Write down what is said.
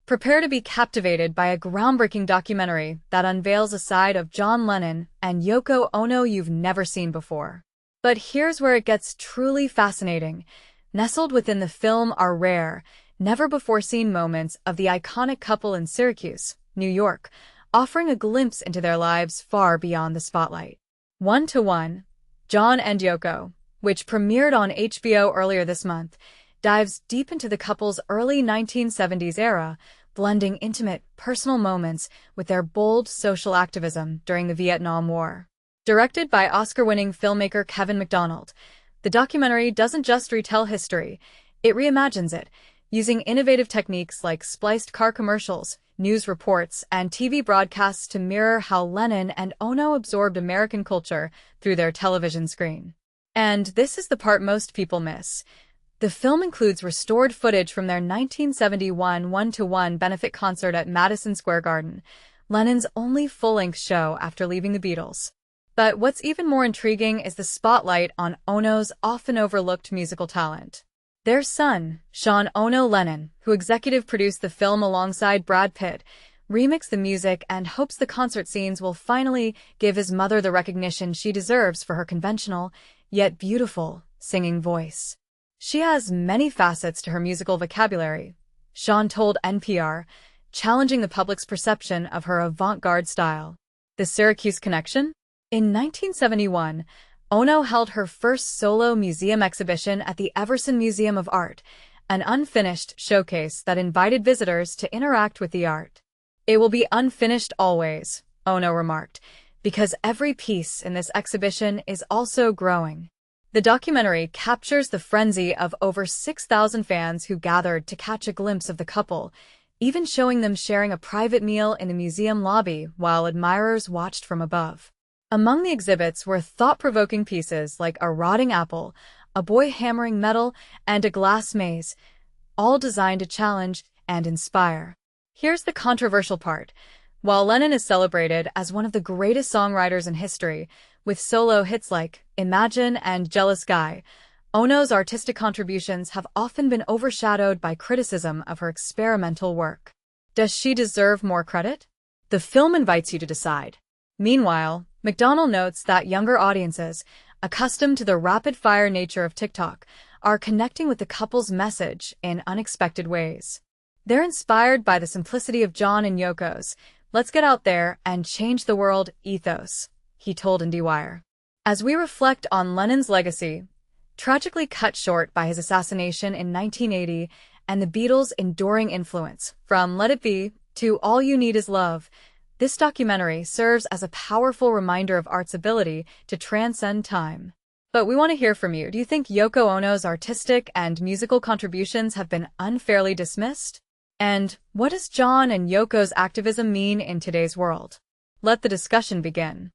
Prepare to be captivated by a groundbreaking documentary that unveils a side of John Lennon and Yoko Ono you've never seen before. But here's where it gets truly fascinating. Nestled within the film are rare, never-before-seen moments of the iconic couple in Syracuse, New York, offering a glimpse into their lives far beyond the spotlight. 1-to-1, John and Yoko, which premiered on HBO earlier this month, dives deep into the couple's early 1970s era, blending intimate, personal moments with their bold social activism during the Vietnam War. Directed by Oscar-winning filmmaker Kevin Macdonald, the documentary doesn't just retell history, it reimagines it, using innovative techniques like spliced car commercials, news reports, and TV broadcasts to mirror how Lennon and Ono absorbed American culture through their television screen. And this is the part most people miss. The film includes restored footage from their 1971 1-to-1 benefit concert at Madison Square Garden, Lennon's only full-length show after leaving the Beatles. But what's even more intriguing is the spotlight on Ono's often overlooked musical talent. Their son, Ono Lennon, who executive produced the film alongside Brad Pitt, remixed the music and hopes the concert scenes will finally give his mother the recognition she deserves for her conventional, yet beautiful, singing voice. She has many facets to her musical vocabulary, Sean told NPR, challenging the public's perception of her avant-garde style. The Syracuse connection? In 1971, Ono held her first solo museum exhibition at the Everson Museum of Art, an unfinished showcase that invited visitors to interact with the art. "It will be unfinished always," Ono remarked, "because every piece in this exhibition is also growing." The documentary captures the frenzy of over 6,000 fans who gathered to catch a glimpse of the couple, even showing them sharing a private meal in the museum lobby while admirers watched from above. Among the exhibits were thought-provoking pieces like a rotting apple, a boy hammering metal, and a glass maze, all designed to challenge and inspire. Here's the controversial part. While Lennon is celebrated as one of the greatest songwriters in history, with solo hits like Imagine and Jealous Guy, Ono's artistic contributions have often been overshadowed by criticism of her experimental work. Does she deserve more credit? The film invites you to decide. Meanwhile, Macdonald notes that younger audiences, accustomed to the rapid-fire nature of TikTok, are connecting with the couple's message in unexpected ways. They're inspired by the simplicity of John and Yoko's "let's get out there and change the world" ethos, he told IndieWire. As we reflect on Lennon's legacy, tragically cut short by his assassination in 1980, and the Beatles' enduring influence, from Let It Be to All You Need Is Love, this documentary serves as a powerful reminder of art's ability to transcend time. But we want to hear from you. Do you think Yoko Ono's artistic and musical contributions have been unfairly dismissed? And what does John and Yoko's activism mean in today's world? Let the discussion begin.